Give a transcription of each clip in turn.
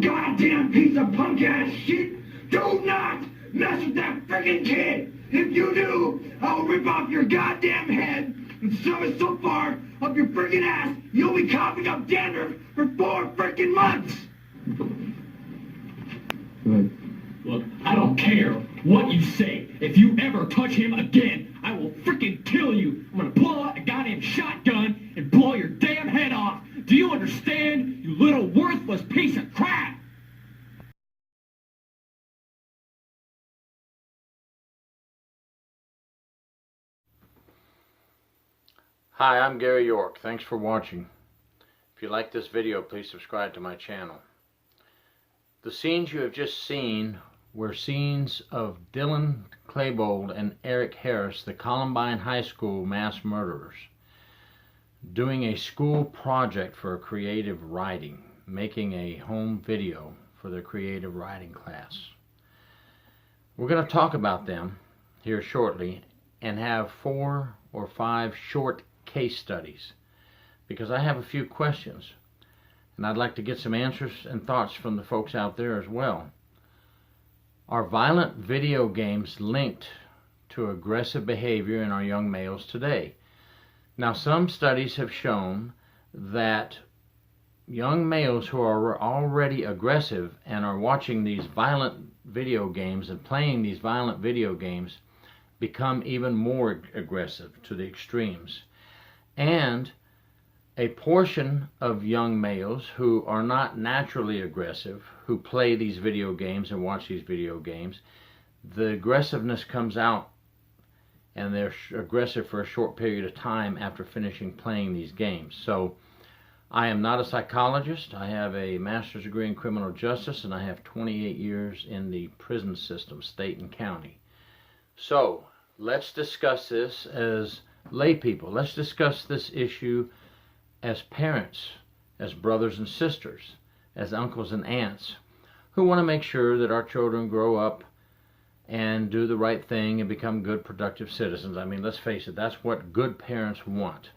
goddamn piece of punk ass shit. Do not mess with that freaking kid. If you do, I will rip off your goddamn head and shove it so far up your freaking ass, you'll be coughing up dandruff for 4 freaking months. Good. Look, I don't care what you say. If you ever touch him again, I will freaking kill you. I'm gonna pull out a goddamn shotgun and blow your damn head off. Do you understand, you little worthless piece of crap? Hi, I'm Gary York. Thanks for watching. If you like this video, please subscribe to my channel. The scenes you have just seen were scenes of Dylan Klebold and Eric Harris, the Columbine High School mass murderers, doing a school project for creative writing, making a home video for their creative writing class. We're going to talk about them here shortly and have 4 or 5 short case studies, because I have a few questions and I'd like to get some answers and thoughts from the folks out there as well. Are violent video games linked to aggressive behavior in our young males today? Now, some studies have shown that young males who are already aggressive and are watching these violent video games and playing these violent video games become even more aggressive to the extremes. And a portion of young males who are not naturally aggressive, who play these video games and watch these video games, the aggressiveness comes out and they're aggressive for a short period of time after finishing playing these games. So I am not a psychologist. I have a master's degree in criminal justice and I have 28 years in the prison system, state and county. So let's discuss this as lay people. Let's discuss this issue as parents, as brothers and sisters, as uncles and aunts, who want to make sure that our children grow up and do the right thing and become good, productive citizens. I mean, let's face it, that's what good parents want.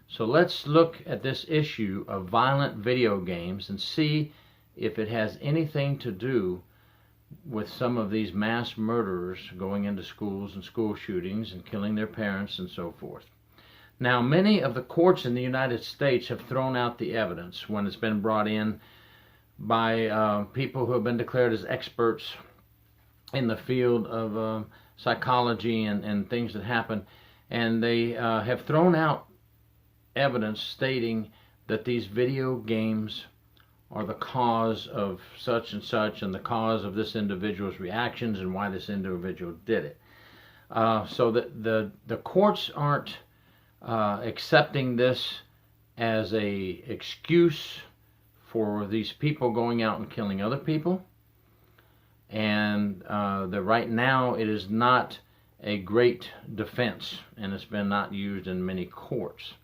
So let's look at this issue of violent video games and see if it has anything to do with some of these mass murderers going into schools and school shootings and killing their parents and so forth. Now, many of the courts in the United States have thrown out the evidence when it's been brought in by people who have been declared as experts in the field of psychology and things that happen, and they have thrown out evidence stating that these video games are the cause of such and such and the cause of this individual's reactions and why this individual did it. So that the courts aren't accepting this as a excuse for these people going out and killing other people, and that right now it is not a great defense and it's been not used in many courts.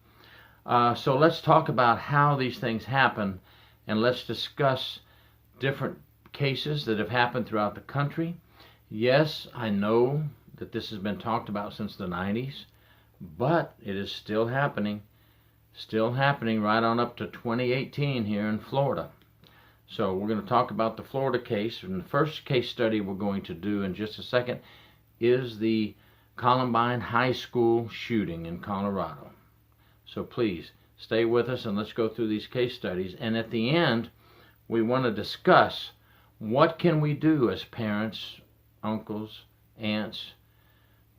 So let's talk about how these things happen, and let's discuss different cases that have happened throughout the country. Yes, I know that this has been talked about since the 90s, but it is still happening right on up to 2018 here in Florida. So we're going to talk about the Florida case, and the first case study we're going to do in just a second is the Columbine High School shooting in Colorado. So please stay with us and let's go through these case studies, and at the end we want to discuss what can we do as parents, uncles, aunts,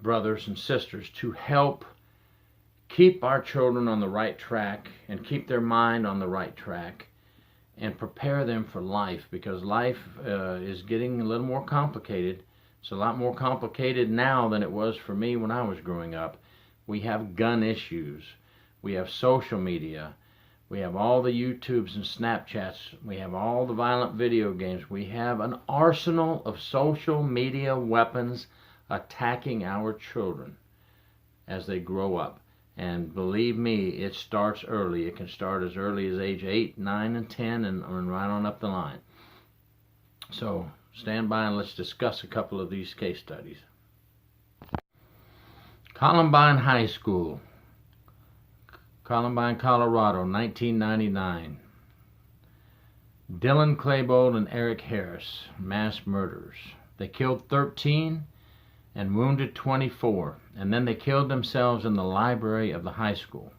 brothers and sisters to help keep our children on the right track and keep their mind on the right track and prepare them for life, because life is getting a little more complicated. It's a lot more complicated now than it was for me when I was growing up. We have gun issues, we have social media, we have all the YouTubes and Snapchats, we have all the violent video games, we have an arsenal of social media weapons attacking our children as they grow up. And believe me, it starts early. It can start as early as age 8, 9, and 10 and right on up the line. So stand by and let's discuss a couple of these case studies. Columbine High School, Columbine, Colorado, 1999. Dylan Klebold and Eric Harris, mass murderers. They killed 13 and wounded 24, and then they killed themselves in the library of the high school.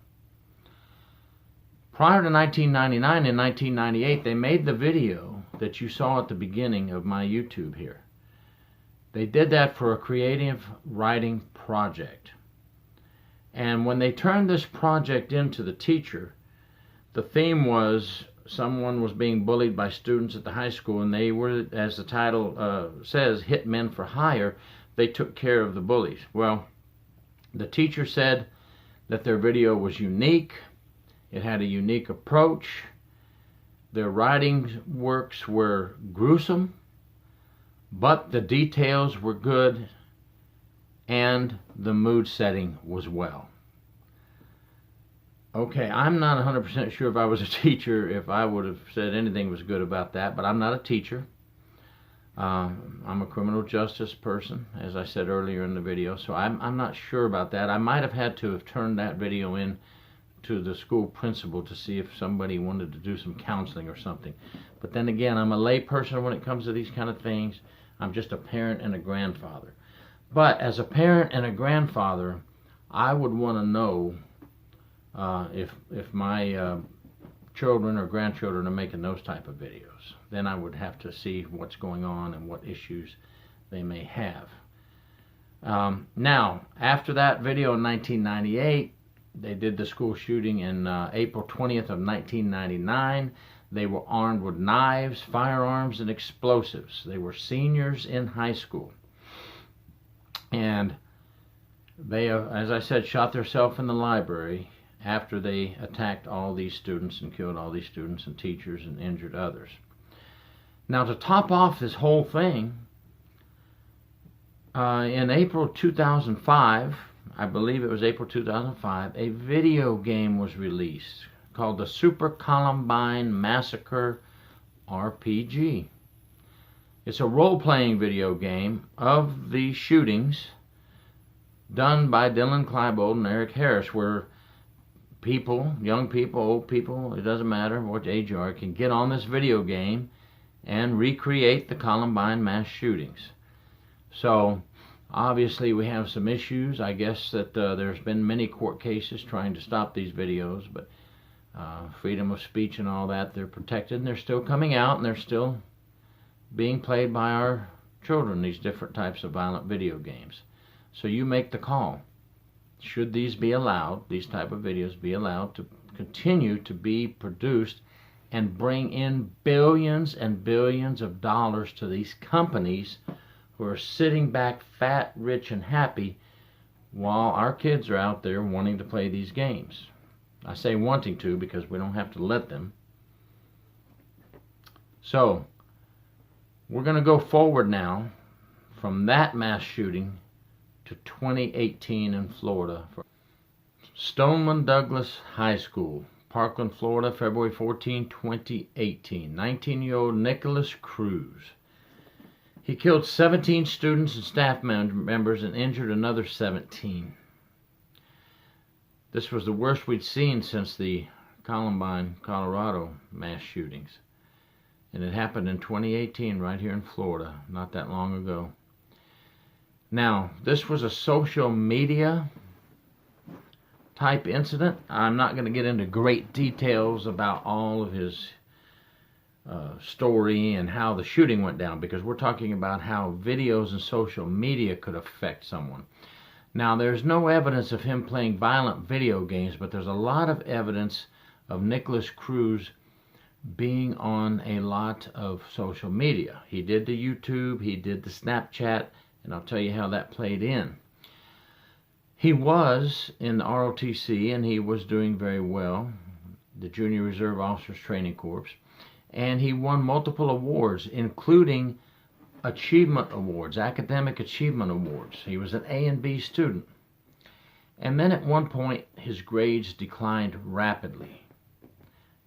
Prior to 1999 and 1998, they made the video that you saw at the beginning of my YouTube here. They did that for a creative writing project. And when they turned this project into the teacher, the theme was someone was being bullied by students at the high school, and they were, as the title says, hit men for hire. They took care of the bullies. Well, the teacher said that their video was unique. It had a unique approach. Their writing works were gruesome, but the details were good, and the mood setting was well. Okay, I'm not 100% sure if I was a teacher, if I would have said anything was good about that, but I'm not a teacher. I'm a criminal justice person, as I said earlier in the video, so I'm not sure about that. I might have had to have turned that video in to the school principal to see if somebody wanted to do some counseling or something. But then again, I'm a lay person when it comes to these kind of things. I'm just a parent and a grandfather. But as a parent and a grandfather, I would want to know if my children or grandchildren are making those type of videos. Then I would have to see what's going on and what issues they may have. Now, after that video in 1998, they did the school shooting in April 20th of 1999. They were armed with knives, firearms, and explosives. They were seniors in high school. And they, as I said, shot themselves in the library after they attacked all these students and killed all these students and teachers and injured others. Now, to top off this whole thing, in April 2005, I believe it was April 2005, a video game was released called the Super Columbine Massacre RPG. It's a role-playing video game of the shootings done by Dylan Klebold and Eric Harris, where people, young people, old people, it doesn't matter what age you are, can get on this video game and recreate the Columbine mass shootings. So obviously we have some issues. I guess that there's been many court cases trying to stop these videos, but freedom of speech and all that, they're protected, and they're still coming out, and they're still being played by our children, these different types of violent video games. So you make the call. Should these be allowed, these type of videos be allowed to continue to be produced and bring in billions and billions of dollars to these companies who are sitting back fat, rich, and happy while our kids are out there wanting to play these games? I say wanting to because we don't have to let them. So we're going to go forward now from that mass shooting to 2018 in Florida. Stoneman Douglas High School, Parkland, Florida, February 14, 2018. 19-year-old Nicholas Cruz. He killed 17 students and staff members and injured another 17. This was the worst we'd seen since the Columbine, Colorado mass shootings. And it happened in 2018 right here in Florida, not that long ago. Now, this was a social media type incident. I'm not going to get into great details about all of his story and how the shooting went down, because we're talking about how videos and social media could affect someone. Now, there's no evidence of him playing violent video games, but there's a lot of evidence of Nicholas Cruz being on a lot of social media. He did the YouTube, he did the Snapchat, and I'll tell you how that played in. He was in the ROTC, and he was doing very well, the Junior Reserve Officers Training Corps, and he won multiple awards, including achievement awards, academic achievement awards. He was an A and B student. And then at one point, his grades declined rapidly.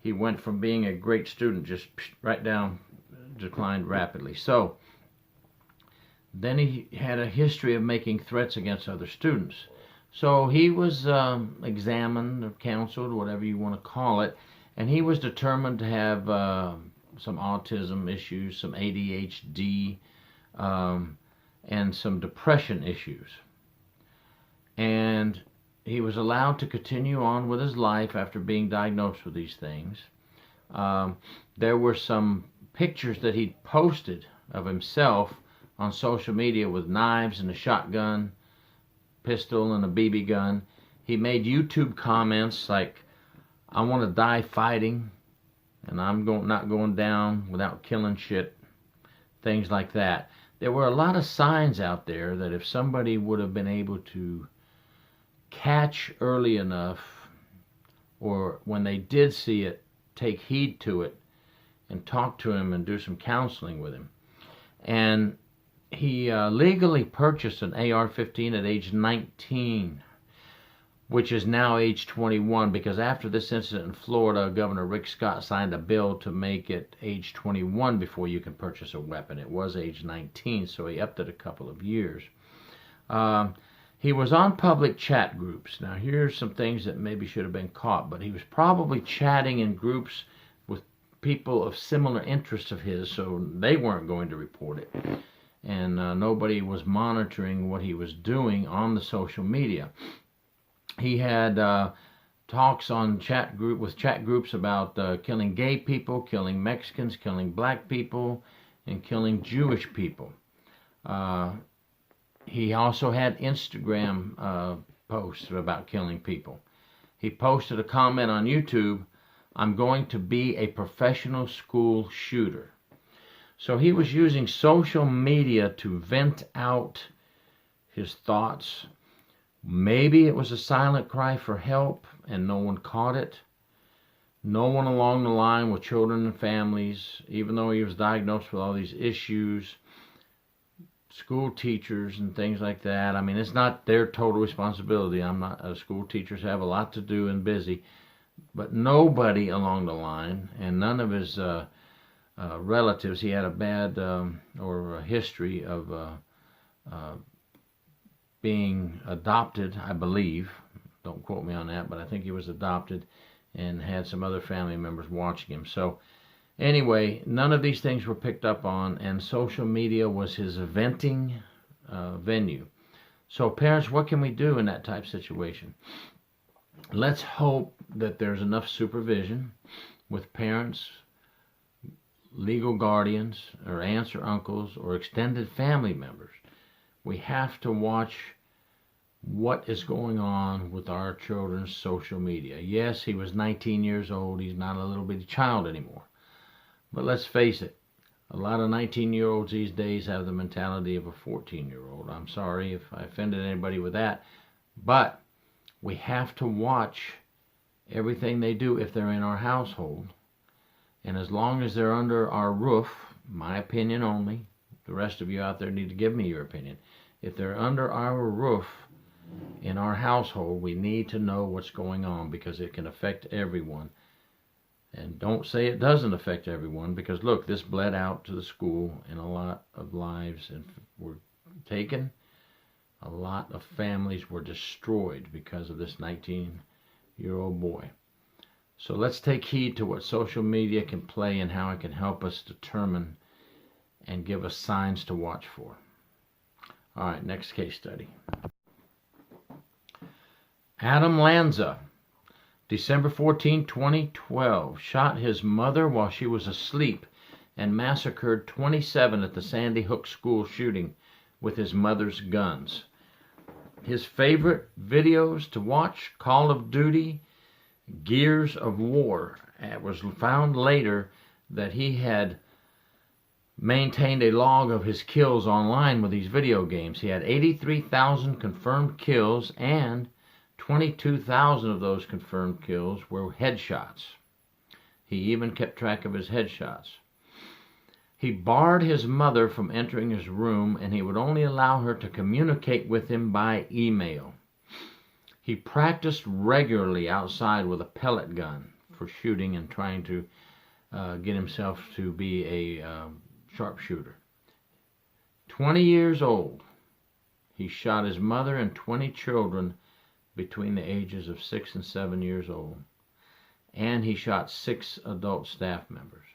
He went from being a great student, just right down, declined rapidly. So then he had a history of making threats against other students. So he was examined or counseled, whatever you want to call it, and he was determined to have some autism issues, some ADHD, and some depression issues. And he was allowed to continue on with his life after being diagnosed with these things. There were some pictures that he posted of himself on social media with knives and a shotgun, pistol and a BB gun. He made YouTube comments like, "I want to die fighting, and I'm not going down without killing shit," things like that. There were a lot of signs out there that if somebody would have been able to catch early enough, or when they did see it, take heed to it and talk to him and do some counseling with him. And he legally purchased an AR-15 at age 19, which is now age 21, because after this incident in Florida, Governor Rick Scott signed a bill to make it age 21 before you can purchase a weapon. It was age 19, so he upped it a couple of years. He was on public chat groups. Now, here's some things that maybe should have been caught, but he was probably chatting in groups with people of similar interests of his, so they weren't going to report it. And nobody was monitoring what he was doing on the social media. He had talks on chat groups about killing gay people, killing Mexicans, killing black people, and killing Jewish people. He also had Instagram posts about killing people. He posted a comment on YouTube, "I'm going to be a professional school shooter." So he was using social media to vent out his thoughts. Maybe it was a silent cry for help and no one caught it. No one along the line with children and families, even though he was diagnosed with all these issues, school teachers and things like that. I mean, it's not their total responsibility. School teachers have a lot to do and busy, but nobody along the line, and none of his relatives. He had a bad or a history of being adopted, I believe. Don't quote me on that, but I think he was adopted and had some other family members watching him. So anyway, none of these things were picked up on, and social media was his venting venue. So parents, what can we do in that type of situation? Let's hope that there's enough supervision with parents, legal guardians, or aunts or uncles, or extended family members. We have to watch what is going on with our children's social media. Yes, he was 19 years old. He's not a little bitty child anymore. But let's face it, a lot of 19-year-olds these days have the mentality of a 14-year-old. I'm sorry if I offended anybody with that. But we have to watch everything they do if they're in our household. And as long as they're under our roof, my opinion only, the rest of you out there need to give me your opinion. If they're under our roof in our household, we need to know what's going on, because it can affect everyone. And don't say it doesn't affect everyone, because look, this bled out to the school, and a lot of lives were taken. A lot of families were destroyed because of this 19-year-old boy. So let's take heed to what social media can play and how it can help us determine and give us signs to watch for. All right, next case study. Adam Lanza, December 14, 2012, shot his mother while she was asleep and massacred 27 at the Sandy Hook school shooting with his mother's guns. His favorite videos to watch, Call of Duty, Gears of War. It was found later that he had maintained a log of his kills online with these video games. He had 83,000 confirmed kills, and 22,000 of those confirmed kills were headshots. He even kept track of his headshots. He barred his mother from entering his room, and he would only allow her to communicate with him by email. He practiced regularly outside with a pellet gun for shooting and trying to get himself to be a sharpshooter. 20 years old, he shot his mother and 20 children between the ages of 6 and 7 years old. And he shot 6 adult staff members.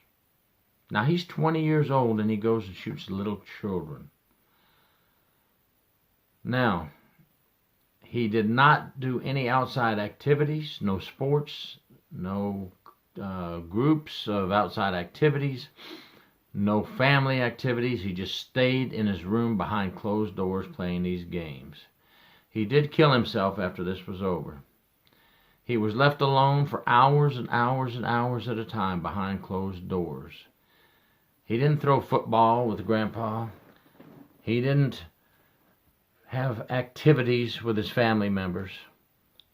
Now, he's 20 years old and he goes and shoots little children. Now, he did not do any outside activities, no sports, no groups of outside activities, no family activities. He just stayed in his room behind closed doors playing these games. He did kill himself after this was over. He was left alone for hours and hours and hours at a time behind closed doors. He didn't throw football with Grandpa. He didn't have activities with his family members.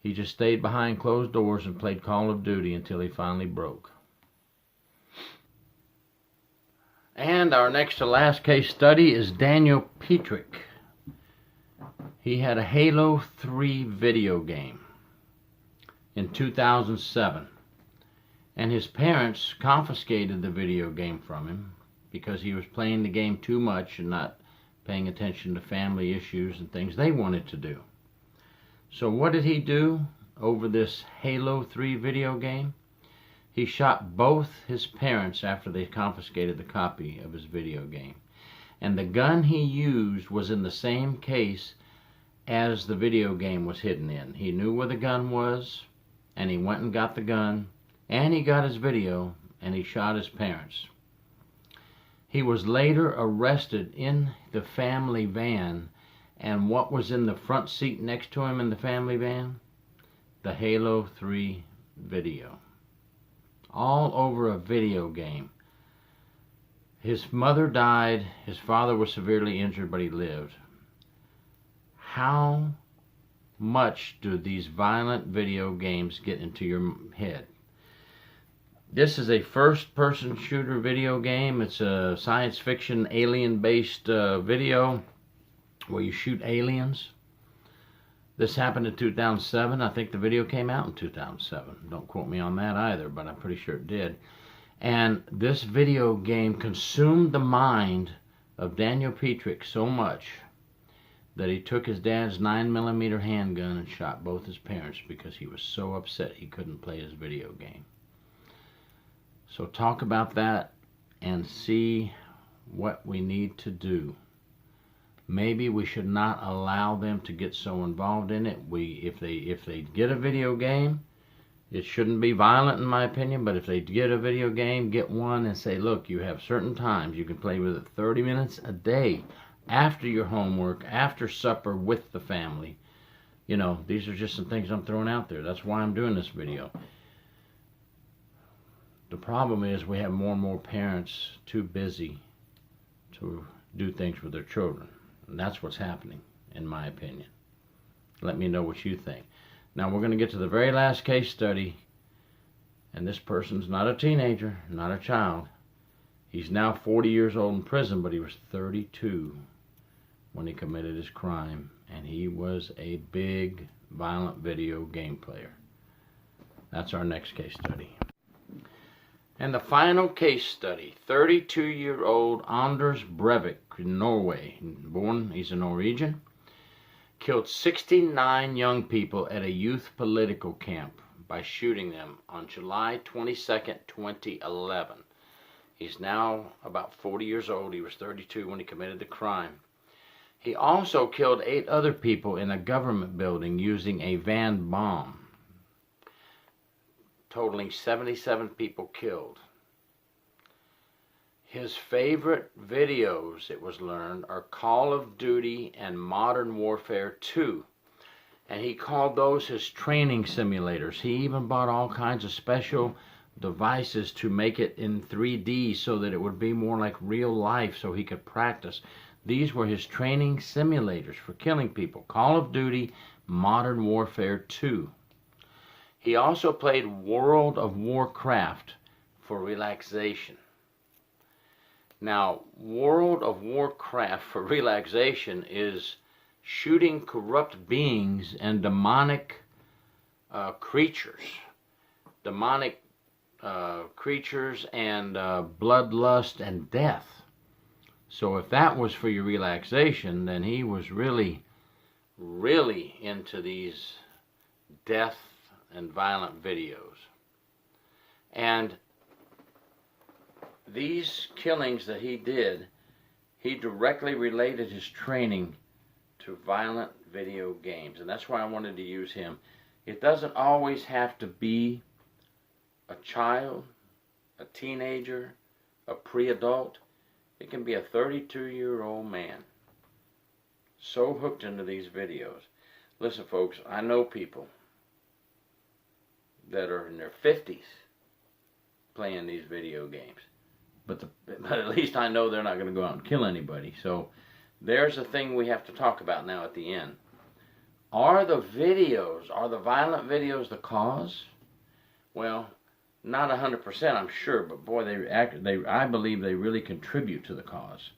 He just stayed behind closed doors and played Call of Duty until he finally broke. And our next to last case study is Daniel Petrick. He had a Halo 3 video game in 2007. And his parents confiscated the video game from him because he was playing the game too much and not paying attention to family issues and things they wanted to do. So what did he do over this Halo 3 video game? He shot both his parents after they confiscated the copy of his video game. And the gun he used was in the same case as the video game was hidden in. He knew where the gun was, and he went and got the gun, and he got his video, and he shot his parents. He was later arrested in the family van, and what was in the front seat next to him in the family van? The Halo 3 video. All over a video game. His mother died, his father was severely injured, but he lived. How much do these violent video games get into your head? This is a first-person shooter video game. It's a science fiction alien-based video where you shoot aliens. This happened in 2007. I think the video came out in 2007. Don't quote me on that either, but I'm pretty sure it did. And this video game consumed the mind of Daniel Petrick so much that he took his dad's 9mm handgun and shot both his parents because he was so upset he couldn't play his video game. So talk about that and see what we need to do. Maybe we should not allow them to get so involved in it. If they get a video game, it shouldn't be violent in my opinion, but if they get a video game, get one and say, look, you have certain times. You can play with it 30 minutes a day after your homework, after supper with the family. You know, these are just some things I'm throwing out there. That's why I'm doing this video. The problem is we have more and more parents too busy to do things with their children. And that's what's happening, in my opinion. Let me know what you think. Now we're going to get to the very last case study. And this person's not a teenager, not a child. He's now 40 years old in prison, but he was 32 when he committed his crime. And he was a big, violent video game player. That's our next case study. And the final case study, 32-year-old Anders Breivik in Norway. He's a Norwegian. Killed 69 young people at a youth political camp by shooting them on July 22nd, 2011. He's now about 40 years old. He was 32 when he committed the crime. He also killed 8 other people in a government building using a van bomb, totaling 77 people killed. His favorite videos, it was learned, are Call of Duty and Modern Warfare 2. And he called those his training simulators. He even bought all kinds of special devices to make it in 3D so that it would be more like real life so he could practice. These were his training simulators for killing people. Call of Duty, Modern Warfare 2. He also played World of Warcraft for relaxation. Now, World of Warcraft for relaxation is shooting corrupt beings and demonic creatures. Demonic creatures and bloodlust and death. So if that was for your relaxation, then he was really, really into these death and violent videos. And these killings that he did, he directly related his training to violent video games. And that's why I wanted to use him. It doesn't always have to be a child, a teenager, a pre-adult. It can be a 32-year-old man so hooked into these videos. Listen, folks, I know people that are in their 50s playing these video games. But at least I know they're not going to go out and kill anybody. So there's a thing we have to talk about now at the end. Are the violent videos the cause? Well, not 100%, I'm sure, but boy, I believe they really contribute to the cause.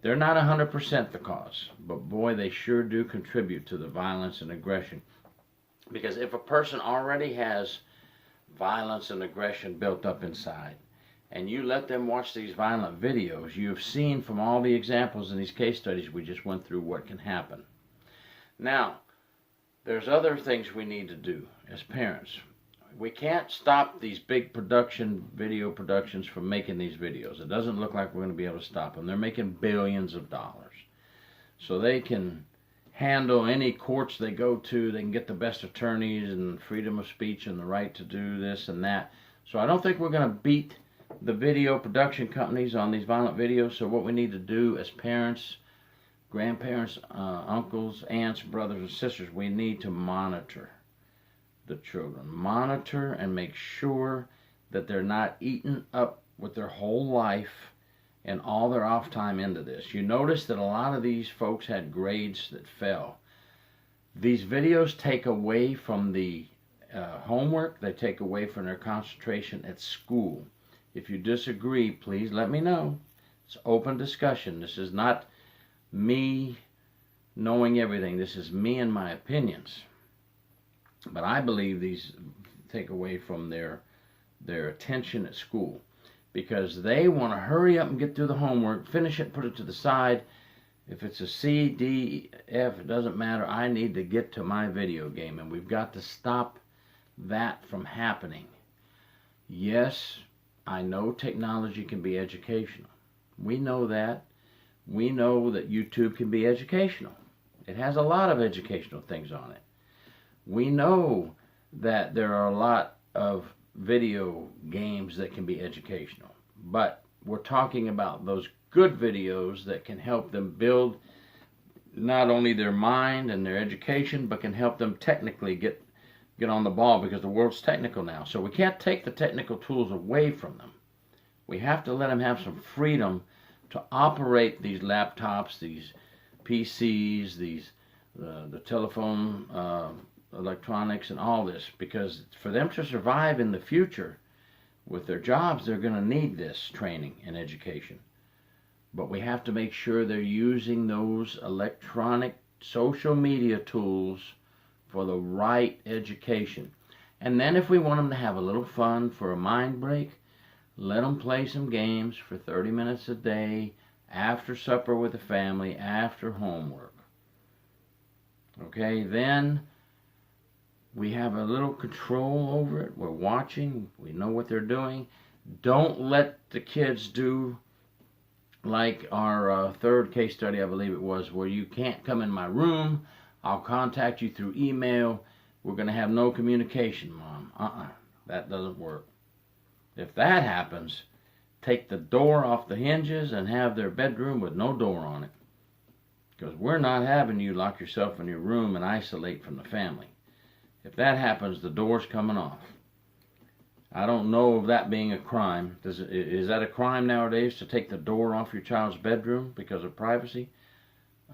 They're not 100% the cause, but boy, they sure do contribute to the violence and aggression. Because if a person already has violence and aggression built up inside, and you let them watch these violent videos, you've seen from all the examples in these case studies we just went through what can happen. Now, there's other things we need to do as parents. We can't stop these big video productions from making these videos. It doesn't look like we're going to be able to stop them. They're making billions of dollars. So they can handle any courts they go to. They can get the best attorneys and freedom of speech and the right to do this and that. So I don't think we're going to beat the video production companies on these violent videos. So what we need to do as parents, grandparents, uncles, aunts, brothers, and sisters, we need to monitor the children. Monitor and make sure that they're not eaten up with their whole life and all their off time into this. You notice that a lot of these folks had grades that fell. These videos take away from the homework. They take away from their concentration at school. If you disagree, please let me know. It's open discussion. This is not me knowing everything. This is me and my opinions. But I believe these take away from their attention at school, because they want to hurry up and get through the homework, finish it, put it to the side. If it's a C, D, F, it doesn't matter. I need to get to my video game, and we've got to stop that from happening. Yes, I know technology can be educational. We know that. We know that YouTube can be educational. It has a lot of educational things on it. We know that there are a lot of video games that can be educational, but we're talking about those good videos that can help them build not only their mind and their education, but can help them technically get on the ball, because the world's technical now. So we can't take the technical tools away from them. We have to let them have some freedom to operate these laptops, these PCs, the telephone electronics and all this, because for them to survive in the future with their jobs, they're going to need this training and education. But we have to make sure they're using those electronic social media tools for the right education. And then if we want them to have a little fun for a mind break, let them play some games for 30 minutes a day, after supper with the family, after homework. Okay, then we have a little control over it. We're watching. We know what they're doing. Don't let the kids do like our third case study, I believe it was, where you can't come in my room. I'll contact you through email. We're going to have no communication, Mom. That doesn't work. If that happens, take the door off the hinges and have their bedroom with no door on it. Because we're not having you lock yourself in your room and isolate from the family. If that happens, the door's coming off. I don't know of that being a crime. Is that a crime nowadays, to take the door off your child's bedroom because of privacy?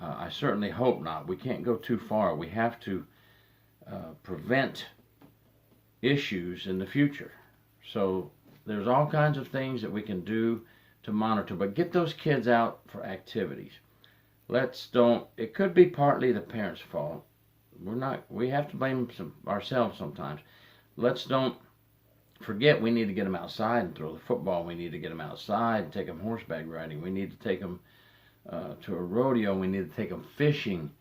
I certainly hope not. We can't go too far. We have to prevent issues in the future. So there's all kinds of things that we can do to monitor, but get those kids out for activities. It could be partly the parents' fault. We have to blame ourselves sometimes. Let's don't forget we need to get them outside and throw the football. We need to get them outside and take them horseback riding. We need to take them to a rodeo. We need to take them fishing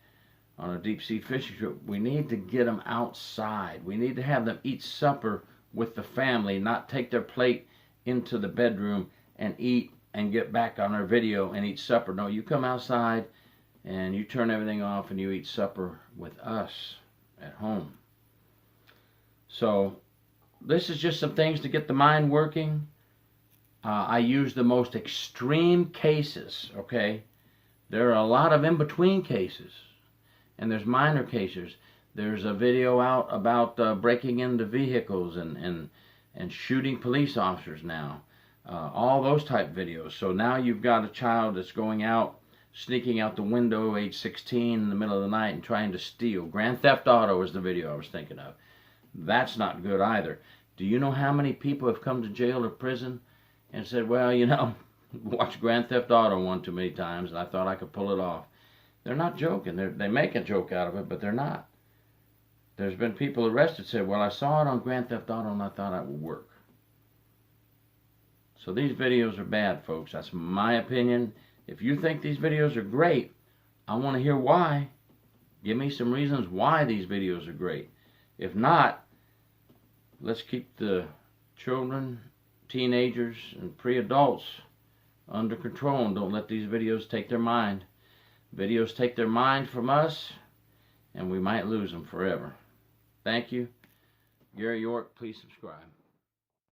on a deep-sea fishing trip. We need to get them outside. We need to have them eat supper with the family, not take their plate into the bedroom and eat and get back on our video and eat supper. No, you come outside and you turn everything off and you eat supper with us at home. So this is just some things to get the mind working. I use the most extreme cases, okay? There are a lot of in-between cases, and there's minor cases. There's a video out about breaking into vehicles and shooting police officers now. All those type videos. So now you've got a child that's going out, sneaking out the window, age 16, in the middle of the night and trying to steal. Grand Theft Auto is the video I was thinking of. That's not good either. Do you know how many people have come to jail or prison and said, well, you know, watched Grand Theft Auto one too many times and I thought I could pull it off. They're not joking. They make a joke out of it, but they're not. There's been people arrested said, well, I saw it on Grand Theft Auto and I thought it would work. So these videos are bad, folks. That's my opinion. If you think these videos are great, I want to hear why. Give me some reasons why these videos are great. If not, let's keep the children, teenagers, and pre-adults under control and don't let these videos take their mind. Videos take their mind from us and we might lose them forever. Thank you. Gary York, please subscribe.